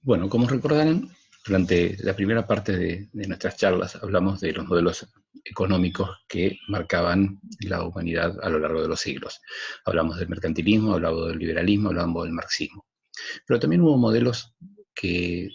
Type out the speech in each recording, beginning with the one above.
Bueno, como recordarán, durante la primera parte de nuestras charlas hablamos de los modelos económicos que marcaban la humanidad a lo largo de los siglos. Hablamos del mercantilismo, hablamos del liberalismo, hablamos del marxismo. Pero también hubo modelos que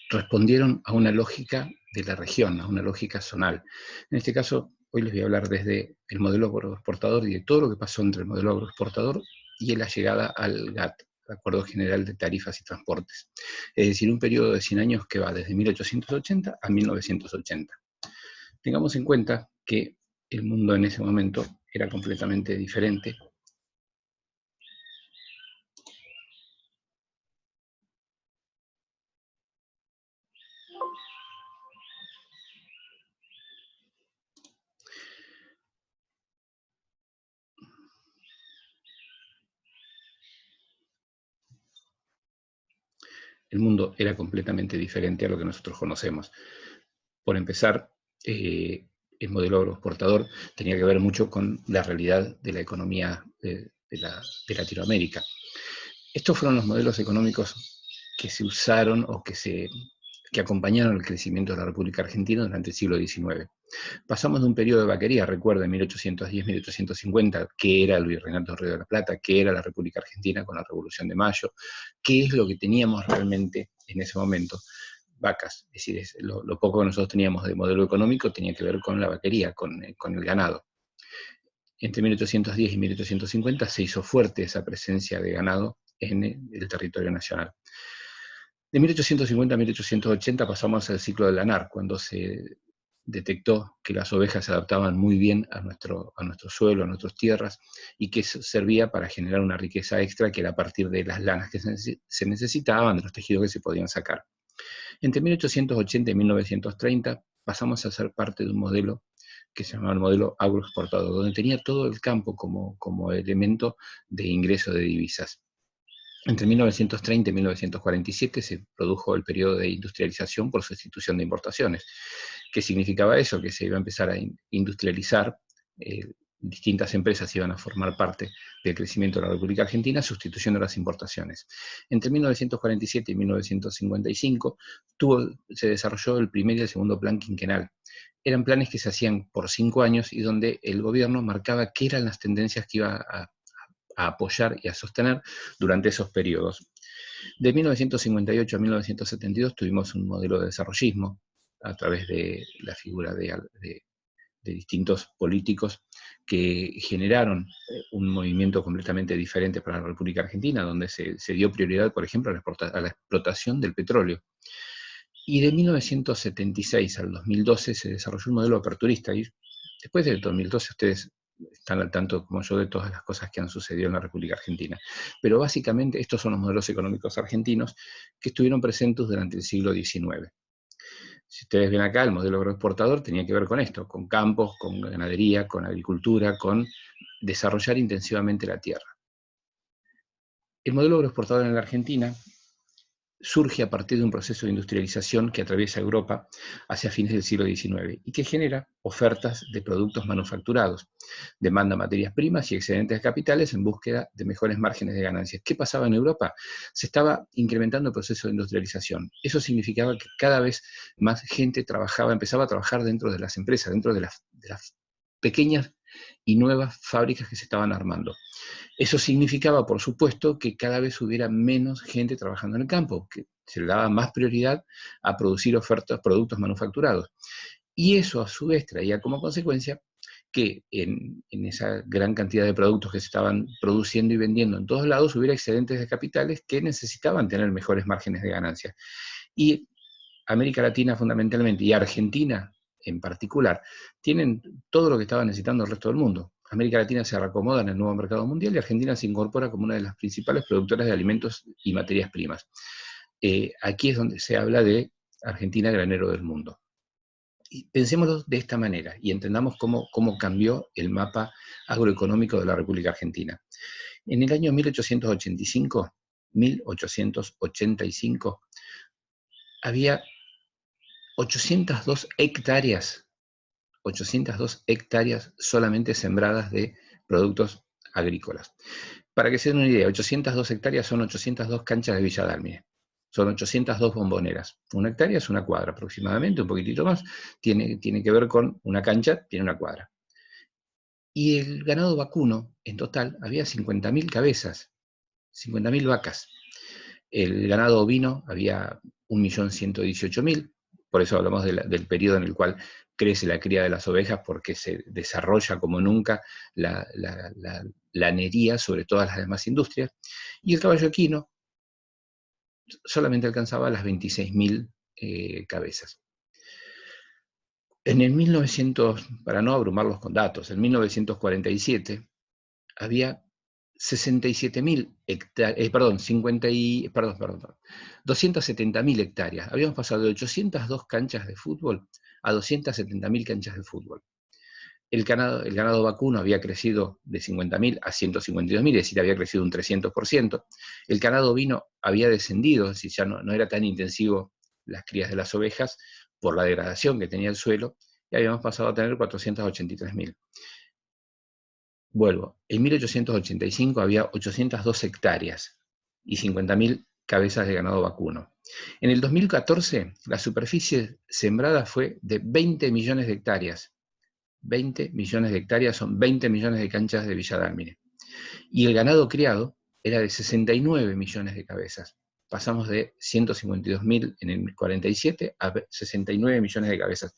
respondieron a una lógica de la región, a una lógica zonal. En este caso, hoy les voy a hablar desde el modelo agroexportador y de todo lo que pasó entre el modelo agroexportador y la llegada al GATT, Acuerdo General de Tarifas y Transportes. Es decir, un periodo de 100 años que va desde 1880 a 1980. Tengamos en cuenta que el mundo en ese momento era completamente diferente. El mundo era completamente diferente a lo que nosotros conocemos. Por empezar, el modelo agroexportador tenía que ver mucho con la realidad de la economía de Latinoamérica. Estos fueron los modelos económicos que se usaron o que acompañaron el crecimiento de la República Argentina durante el siglo XIX. Pasamos de un periodo de vaquería, recuerden, 1810-1850, que era el Virreinato del Río de la Plata, que era la República Argentina con la Revolución de Mayo, qué es lo que teníamos realmente en ese momento. Vacas, es decir, lo poco que nosotros teníamos de modelo económico tenía que ver con la vaquería, con el ganado. Entre 1810 y 1850 se hizo fuerte esa presencia de ganado en el territorio nacional. De 1850 a 1880 pasamos al ciclo del lanar, cuando se detectó que las ovejas se adaptaban muy bien a nuestro suelo, a nuestras tierras, y que servía para generar una riqueza extra que era a partir de las lanas que se necesitaban, de los tejidos que se podían sacar. Entre 1880 y 1930 pasamos a ser parte de un modelo que se llamaba el modelo agroexportador, donde tenía todo el campo como elemento de ingreso de divisas. Entre 1930 y 1947 se produjo el periodo de industrialización por sustitución de importaciones. ¿Qué significaba eso? Que se iba a empezar a industrializar, distintas empresas iban a formar parte del crecimiento de la República Argentina, sustituyendo las importaciones. Entre 1947 y 1955 se desarrolló el primer y el segundo plan quinquenal. Eran planes que se hacían por 5 años y donde el gobierno marcaba qué eran las tendencias que iba a apoyar y a sostener durante esos periodos. De 1958 a 1972 tuvimos un modelo de desarrollismo a través de la figura de distintos políticos que generaron un movimiento completamente diferente para la República Argentina, donde se dio prioridad, por ejemplo, a la explotación del petróleo. Y de 1976 al 2012 se desarrolló un modelo aperturista, y después del 2012 ustedes están al tanto, como yo, de todas las cosas que han sucedido en la República Argentina. Pero básicamente estos son los modelos económicos argentinos que estuvieron presentes durante el siglo XIX. Si ustedes ven acá, el modelo agroexportador tenía que ver con esto, con campos, con ganadería, con agricultura, con desarrollar intensivamente la tierra. El modelo agroexportador en la Argentina surge a partir de un proceso de industrialización que atraviesa Europa hacia fines del siglo XIX y que genera ofertas de productos manufacturados, demanda materias primas y excedentes de capitales en búsqueda de mejores márgenes de ganancias. ¿Qué pasaba en Europa? Se estaba incrementando el proceso de industrialización. Eso significaba que cada vez más gente empezaba a trabajar dentro de las empresas, dentro de las pequeñas y nuevas fábricas que se estaban armando. Eso significaba, por supuesto, que cada vez hubiera menos gente trabajando en el campo, que se le daba más prioridad a producir productos manufacturados. Y eso, a su vez, traía como consecuencia que en esa gran cantidad de productos que se estaban produciendo y vendiendo en todos lados hubiera excedentes de capitales que necesitaban tener mejores márgenes de ganancia. Y América Latina fundamentalmente, y Argentina en particular, tienen todo lo que estaba necesitando el resto del mundo. América Latina se reacomoda en el nuevo mercado mundial y Argentina se incorpora como una de las principales productoras de alimentos y materias primas. Aquí es donde se habla de Argentina, granero del mundo. Y pensémoslo de esta manera y entendamos cómo cambió el mapa agroeconómico de la República Argentina. En el año 1885 había 802 hectáreas solamente sembradas de productos agrícolas. Para que se den una idea, 802 hectáreas son 802 canchas de Villa Dálmine, son 802 bomboneras. Una hectárea es una cuadra aproximadamente, un poquitito más, tiene que ver con una cancha, tiene una cuadra. Y el ganado vacuno, en total, había 50.000 cabezas, 50.000 vacas. El ganado ovino había 1.118.000, por eso hablamos del periodo en el cual crece la cría de las ovejas, porque se desarrolla como nunca la lanería sobre todas las demás industrias. Y el caballo equino solamente alcanzaba las 26.000 cabezas. En el 1900, para no abrumarlos con datos, en 1947 había 67.000 hectáreas, 270.000 hectáreas. Habíamos pasado de 802 canchas de fútbol a 270.000 canchas de fútbol. El ganado vacuno había crecido de 50.000 a 152.000, es decir, había crecido un 300%. El ganado ovino había descendido, es decir, ya no era tan intensivo las crías de las ovejas por la degradación que tenía el suelo, y habíamos pasado a tener 483.000. Vuelvo, en 1885 había 802 hectáreas y 50.000 cabezas de ganado vacuno. En el 2014, la superficie sembrada fue de 20 millones de hectáreas. 20 millones de hectáreas son 20 millones de canchas de Villa Dálmine. Y el ganado criado era de 69 millones de cabezas. Pasamos de 152.000 en el 47 a 69 millones de cabezas.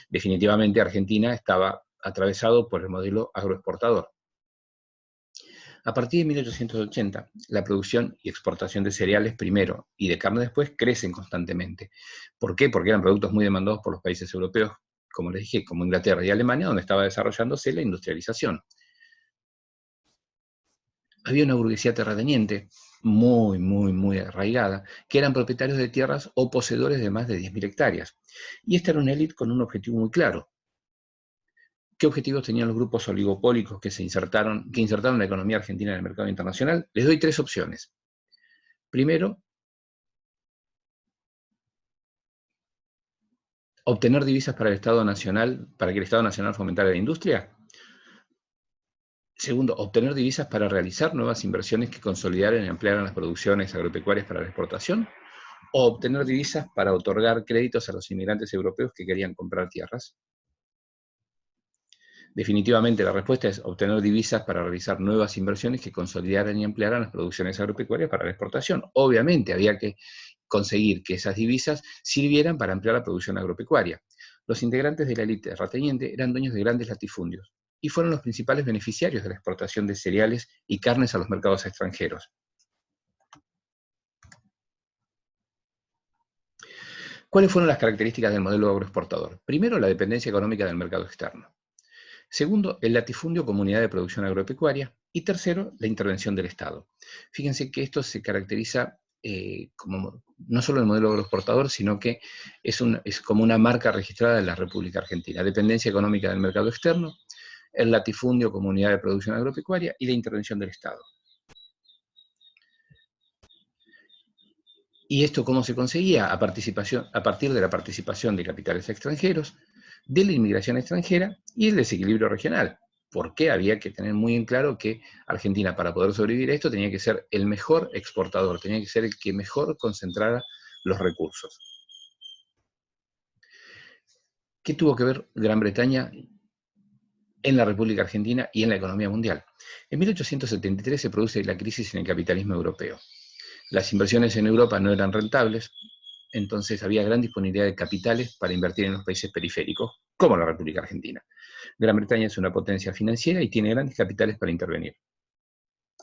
Definitivamente Argentina estaba atravesado por el modelo agroexportador. A partir de 1880, la producción y exportación de cereales primero y de carne después crecen constantemente. ¿Por qué? Porque eran productos muy demandados por los países europeos, como les dije, como Inglaterra y Alemania, donde estaba desarrollándose la industrialización. Había una burguesía terrateniente muy arraigada, que eran propietarios de tierras o poseedores de más de 10.000 hectáreas. Y esta era una élite con un objetivo muy claro. ¿Qué objetivos tenían los grupos oligopólicos que insertaron la economía argentina en el mercado internacional? Les doy 3 opciones. Primero, obtener divisas para el Estado Nacional, para que el Estado Nacional fomentara la industria. Segundo, obtener divisas para realizar nuevas inversiones que consolidaran y ampliaran las producciones agropecuarias para la exportación. O obtener divisas para otorgar créditos a los inmigrantes europeos que querían comprar tierras. Definitivamente la respuesta es obtener divisas para realizar nuevas inversiones que consolidaran y ampliaran las producciones agropecuarias para la exportación. Obviamente había que conseguir que esas divisas sirvieran para ampliar la producción agropecuaria. Los integrantes de la élite terrateniente eran dueños de grandes latifundios y fueron los principales beneficiarios de la exportación de cereales y carnes a los mercados extranjeros. ¿Cuáles fueron las características del modelo agroexportador? Primero, la dependencia económica del mercado externo. Segundo, el latifundio como unidad de producción agropecuaria. Y tercero, la intervención del Estado. Fíjense que esto se caracteriza como no solo el modelo agroexportador, sino que es como una marca registrada en la República Argentina. Dependencia económica del mercado externo, el latifundio como unidad de producción agropecuaria y la intervención del Estado. ¿Y esto cómo se conseguía? A partir de la participación de capitales extranjeros, de la inmigración extranjera y el desequilibrio regional. Porque había que tener muy en claro que Argentina, para poder sobrevivir a esto, tenía que ser el mejor exportador, tenía que ser el que mejor concentrara los recursos. ¿Qué tuvo que ver Gran Bretaña en la República Argentina y en la economía mundial? En 1873 se produce la crisis en el capitalismo europeo. Las inversiones en Europa no eran rentables, entonces había gran disponibilidad de capitales para invertir en los países periféricos, como la República Argentina. Gran Bretaña es una potencia financiera y tiene grandes capitales para intervenir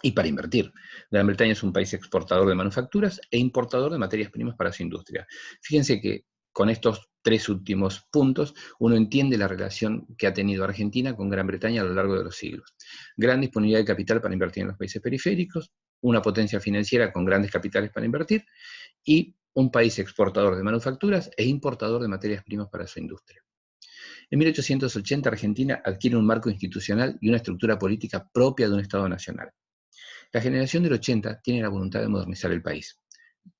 y para invertir. Gran Bretaña es un país exportador de manufacturas e importador de materias primas para su industria. Fíjense que con estos 3 últimos puntos, uno entiende la relación que ha tenido Argentina con Gran Bretaña a lo largo de los siglos. Gran disponibilidad de capital para invertir en los países periféricos, una potencia financiera con grandes capitales para invertir y un país exportador de manufacturas e importador de materias primas para su industria. En 1880 Argentina adquiere un marco institucional y una estructura política propia de un Estado nacional. La generación del 80 tiene la voluntad de modernizar el país.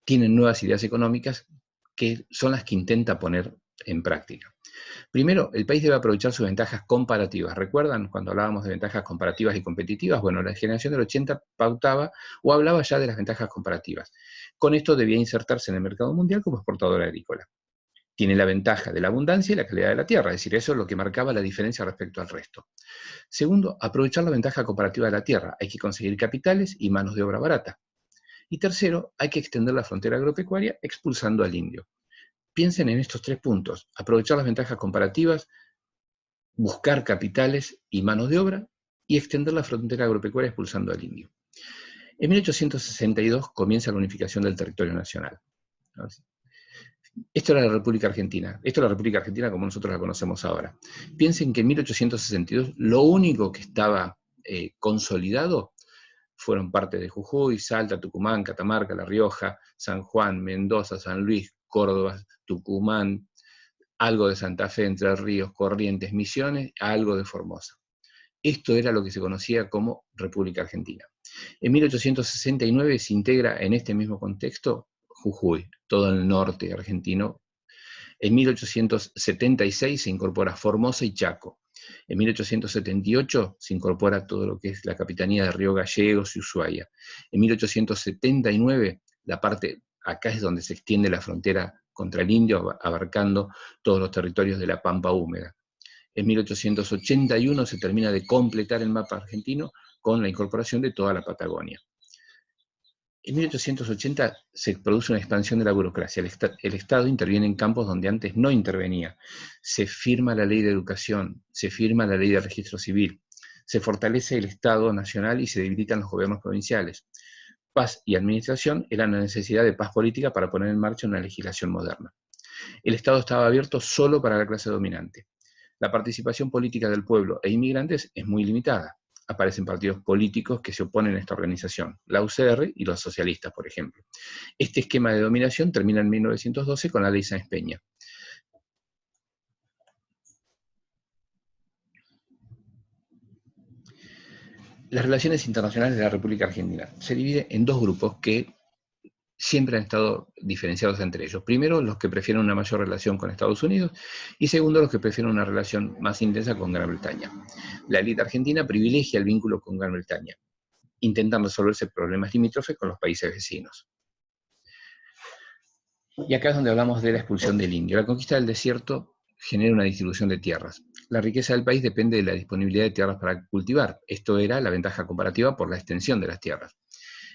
Tienen nuevas ideas económicas que son las que intenta poner en práctica. Primero, el país debe aprovechar sus ventajas comparativas. ¿Recuerdan cuando hablábamos de ventajas comparativas y competitivas? Bueno, la generación del 80 pautaba o hablaba ya de las ventajas comparativas. Con esto debía insertarse en el mercado mundial como exportadora agrícola. Tiene la ventaja de la abundancia y la calidad de la tierra, es decir, eso es lo que marcaba la diferencia respecto al resto. Segundo, aprovechar la ventaja comparativa de la tierra. Hay que conseguir capitales y manos de obra barata. Y tercero, hay que extender la frontera agropecuaria expulsando al indio. Piensen en estos tres puntos: aprovechar las ventajas comparativas, buscar capitales y manos de obra, y extender la frontera agropecuaria expulsando al indio. En 1862 comienza la unificación del territorio nacional. Esto era la República Argentina. Esto es la República Argentina como nosotros la conocemos ahora. Piensen que en 1862 lo único que estaba consolidado fueron parte de Jujuy, Salta, Tucumán, Catamarca, La Rioja, San Juan, Mendoza, San Luis, Córdoba, Tucumán, algo de Santa Fe, Entre Ríos, Corrientes, Misiones, algo de Formosa. Esto era lo que se conocía como República Argentina. En 1869 se integra en este mismo contexto Jujuy, todo el norte argentino. En 1876 se incorpora Formosa y Chaco. En 1878 se incorpora todo lo que es la capitanía de Río Gallegos y Ushuaia. En 1879, la parte, acá es donde se extiende la frontera contra el indio, abarcando todos los territorios de la Pampa Húmeda. En 1881 se termina de completar el mapa argentino con la incorporación de toda la Patagonia. En 1880 se produce una expansión de la burocracia. El Estado interviene en campos donde antes no intervenía. Se firma la ley de educación, se firma la ley de registro civil, se fortalece el Estado nacional y se debilitan los gobiernos provinciales. Paz y administración eran la necesidad de paz política para poner en marcha una legislación moderna. El Estado estaba abierto solo para la clase dominante. La participación política del pueblo e inmigrantes es muy limitada. Aparecen partidos políticos que se oponen a esta organización, la UCR y los socialistas, por ejemplo. Este esquema de dominación termina en 1912 con la ley Sáenz Peña. Las relaciones internacionales de la República Argentina se dividen en dos grupos que siempre han estado diferenciados entre ellos. Primero, los que prefieren una mayor relación con Estados Unidos, y segundo, los que prefieren una relación más intensa con Gran Bretaña. La élite argentina privilegia el vínculo con Gran Bretaña, intentan resolverse problemas limítrofes con los países vecinos. Y acá es donde hablamos de la expulsión del indio. La conquista del desierto genera una distribución de tierras. La riqueza del país depende de la disponibilidad de tierras para cultivar. Esto era la ventaja comparativa por la extensión de las tierras.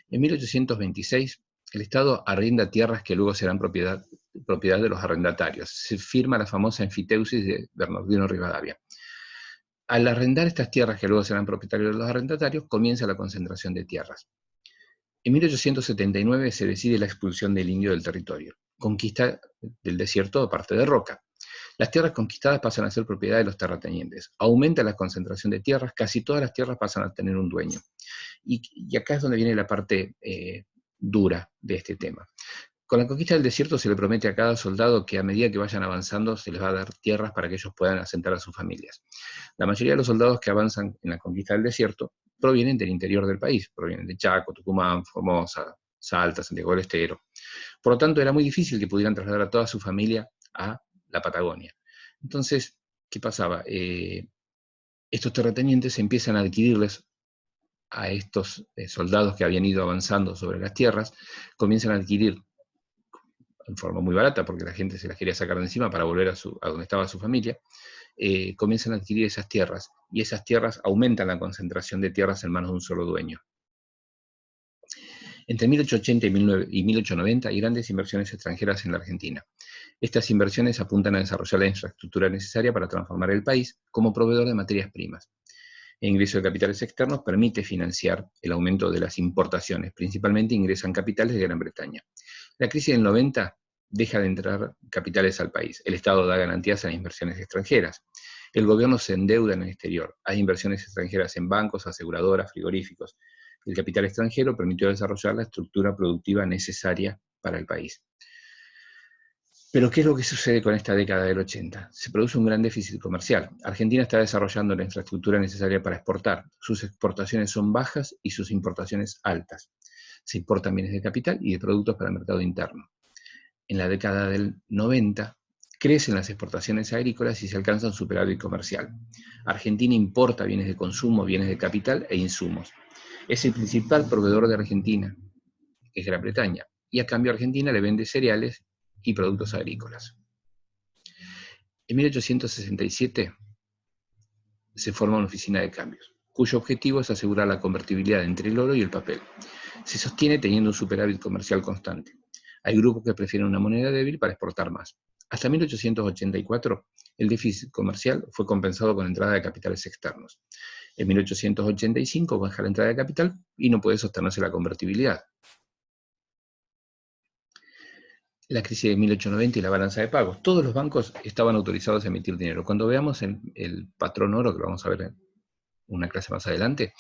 En 1826, el Estado arrienda tierras que luego serán propiedad de los arrendatarios. Se firma la famosa enfiteusis de Bernardino Rivadavia. Al arrendar estas tierras que luego serán propietarios de los arrendatarios, comienza la concentración de tierras. En 1879 se decide la expulsión del indio del territorio, conquista del desierto de parte de Roca. Las tierras conquistadas pasan a ser propiedad de los terratenientes. Aumenta la concentración de tierras, casi todas las tierras pasan a tener un dueño. Y acá es donde viene la parte dura de este tema. Con la conquista del desierto se le promete a cada soldado que a medida que vayan avanzando se les va a dar tierras para que ellos puedan asentar a sus familias. La mayoría de los soldados que avanzan en la conquista del desierto provienen del interior del país, provienen de Chaco, Tucumán, Formosa, Salta, Santiago del Estero. Por lo tanto, era muy difícil que pudieran trasladar a toda su familia a la Patagonia. Entonces, ¿qué pasaba? Estos terratenientes empiezan a adquirirles a estos soldados que habían ido avanzando sobre las tierras, comienzan a adquirir en forma muy barata, porque la gente se las quería sacar de encima para volver a donde estaba su familia, comienzan a adquirir esas tierras, y esas tierras aumentan la concentración de tierras en manos de un solo dueño. Entre 1880 y 1890 hay grandes inversiones extranjeras en la Argentina. Estas inversiones apuntan a desarrollar la infraestructura necesaria para transformar el país como proveedor de materias primas. El ingreso de capitales externos permite financiar el aumento de las importaciones, principalmente ingresan capitales de Gran Bretaña. La crisis del 90 deja de entrar capitales al país. El Estado da garantías a las inversiones extranjeras. El gobierno se endeuda en el exterior. Hay inversiones extranjeras en bancos, aseguradoras, frigoríficos. El capital extranjero permitió desarrollar la estructura productiva necesaria para el país. Pero ¿qué es lo que sucede con esta década del 80? Se produce un gran déficit comercial. Argentina está desarrollando la infraestructura necesaria para exportar. Sus exportaciones son bajas y sus importaciones altas. Se importan bienes de capital y de productos para el mercado interno. En la década del 90, Crecen las exportaciones agrícolas y se alcanza un superávit comercial. Argentina importa bienes de consumo, bienes de capital e insumos. Es el principal proveedor de Argentina, que es Gran Bretaña, y a cambio Argentina le vende cereales y productos agrícolas. En 1867 se forma una oficina de cambios, cuyo objetivo es asegurar la convertibilidad entre el oro y el papel. Se sostiene teniendo un superávit comercial constante. Hay grupos que prefieren una moneda débil para exportar más. Hasta 1884, el déficit comercial fue compensado con entrada de capitales externos. En 1885 baja la entrada de capital y no puede sostenerse la convertibilidad. La crisis de 1890 y la balanza de pagos. Todos los bancos estaban autorizados a emitir dinero. Cuando veamos el patrón oro, que lo vamos a ver en una clase más adelante,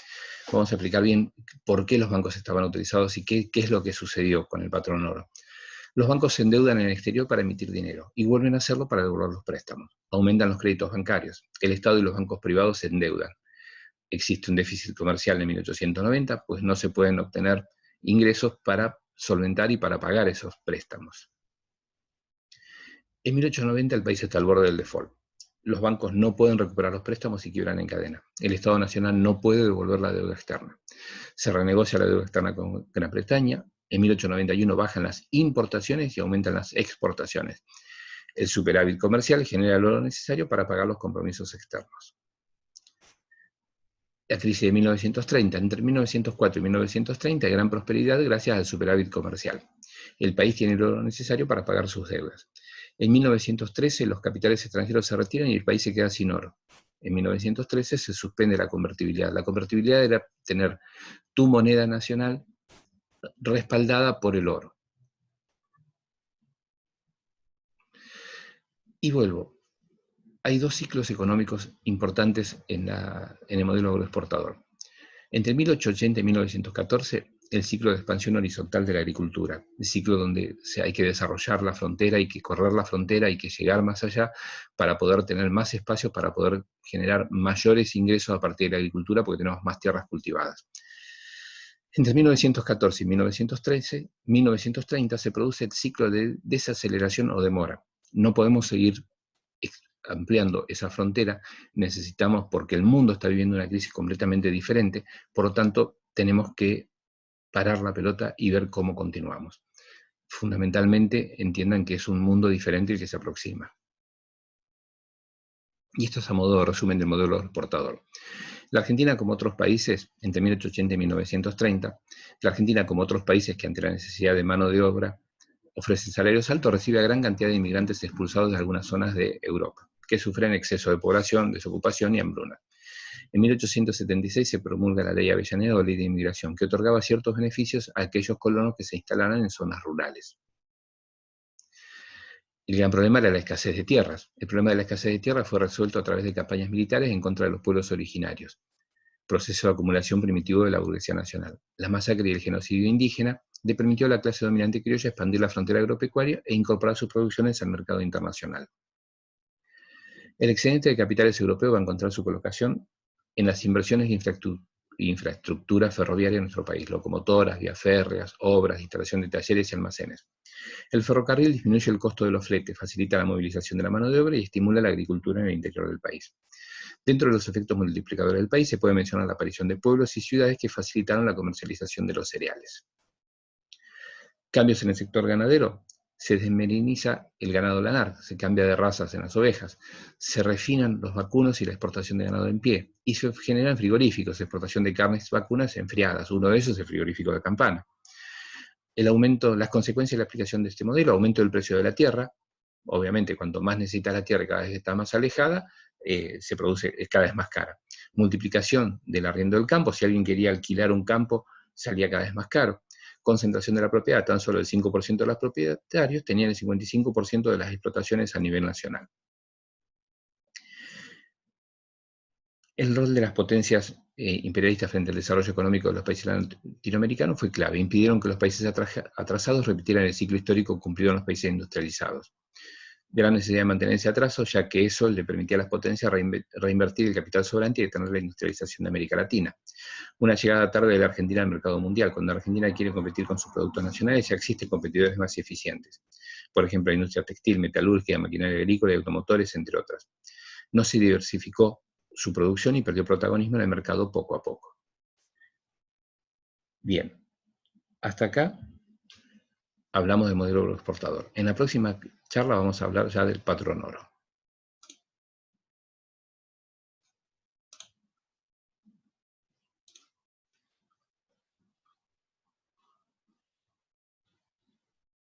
vamos a explicar bien por qué los bancos estaban autorizados y qué es lo que sucedió con el patrón oro. Los bancos se endeudan en el exterior para emitir dinero y vuelven a hacerlo para devolver los préstamos. Aumentan los créditos bancarios. El Estado y los bancos privados se endeudan. Existe un déficit comercial en 1890, pues no se pueden obtener ingresos para solventar y para pagar esos préstamos. En 1890 el país está al borde del default. Los bancos no pueden recuperar los préstamos y quiebran en cadena. El Estado Nacional no puede devolver la deuda externa. Se renegocia la deuda externa con Gran Bretaña. En 1891 bajan las importaciones y aumentan las exportaciones. El superávit comercial genera lo necesario para pagar los compromisos externos. La crisis de 1930. Entre 1904 y 1930 hay gran prosperidad gracias al superávit comercial. El país tiene lo necesario para pagar sus deudas. En 1913 los capitales extranjeros se retiran y el país se queda sin oro. En 1913 se suspende la convertibilidad. La convertibilidad era tener tu moneda nacional respaldada por el oro. Y vuelvo. Hay dos ciclos económicos importantes en el modelo agroexportador. Entre 1880 y 1914, el ciclo de expansión horizontal de la agricultura, el ciclo donde hay que desarrollar la frontera, hay que correr la frontera, hay que llegar más allá para poder tener más espacio, para poder generar mayores ingresos a partir de la agricultura, porque tenemos más tierras cultivadas. Entre 1914 y 1930 se produce el ciclo de desaceleración o demora. No podemos seguir ampliando esa frontera, necesitamos, porque el mundo está viviendo una crisis completamente diferente, por lo tanto, tenemos que parar la pelota y ver cómo continuamos. Fundamentalmente, entiendan que es un mundo diferente el que se aproxima. Y esto es a modo de resumen del modelo exportador. La Argentina, como otros países, entre 1880 y 1930, la Argentina, como otros países que ante la necesidad de mano de obra ofrecen salarios altos, recibe a gran cantidad de inmigrantes expulsados de algunas zonas de Europa, que sufren exceso de población, desocupación y hambruna. En 1876 se promulga la Ley Avellaneda o Ley de Inmigración, que otorgaba ciertos beneficios a aquellos colonos que se instalaran en zonas rurales. El gran problema era la escasez de tierras. El problema de la escasez de tierras fue resuelto a través de campañas militares en contra de los pueblos originarios, proceso de acumulación primitivo de la burguesía nacional. La masacre y el genocidio indígena le permitió a la clase dominante criolla expandir la frontera agropecuaria e incorporar sus producciones al mercado internacional. El excedente de capitales europeos va a encontrar su colocación en las inversiones de infraestructura ferroviaria en nuestro país, locomotoras, vías férreas, obras, instalación de talleres y almacenes. El ferrocarril disminuye el costo de los fletes, facilita la movilización de la mano de obra y estimula la agricultura en el interior del país. Dentro de los efectos multiplicadores del país se puede mencionar la aparición de pueblos y ciudades que facilitaron la comercialización de los cereales. Cambios en el sector ganadero. Se desmeriniza el ganado lanar, se cambia de razas en las ovejas, se refinan los vacunos y la exportación de ganado en pie, y se generan frigoríficos, exportación de carnes vacunas enfriadas. Uno de esos es el frigorífico de Campana. El aumento, las consecuencias de la aplicación de este modelo: aumento del precio de la tierra. Obviamente, cuanto más necesita la tierra y cada vez está más alejada, se produce, es cada vez más cara. Multiplicación del arriendo del campo. Si alguien quería alquilar un campo, salía cada vez más caro. Concentración de la propiedad. Tan solo el 5% de los propietarios tenían el 55% de las explotaciones a nivel nacional. El rol de las potencias imperialistas frente al desarrollo económico de los países latinoamericanos fue clave. Impidieron que los países atrasados repitieran el ciclo histórico cumplido en los países industrializados. De la necesidad de mantener ese atraso, ya que eso le permitía a las potencias reinvertir el capital sobrante y detener la industrialización de América Latina. Una llegada tarde de la Argentina al mercado mundial. Cuando Argentina quiere competir con sus productos nacionales, ya existen competidores más eficientes. por ejemplo, la industria textil, metalúrgica, maquinaria agrícola y automotores, entre otras. No se diversificó su producción y perdió protagonismo en el mercado poco a poco. Bien, hasta acá hablamos del modelo agroexportador. En la próxima charla vamos a hablar ya del patrón oro.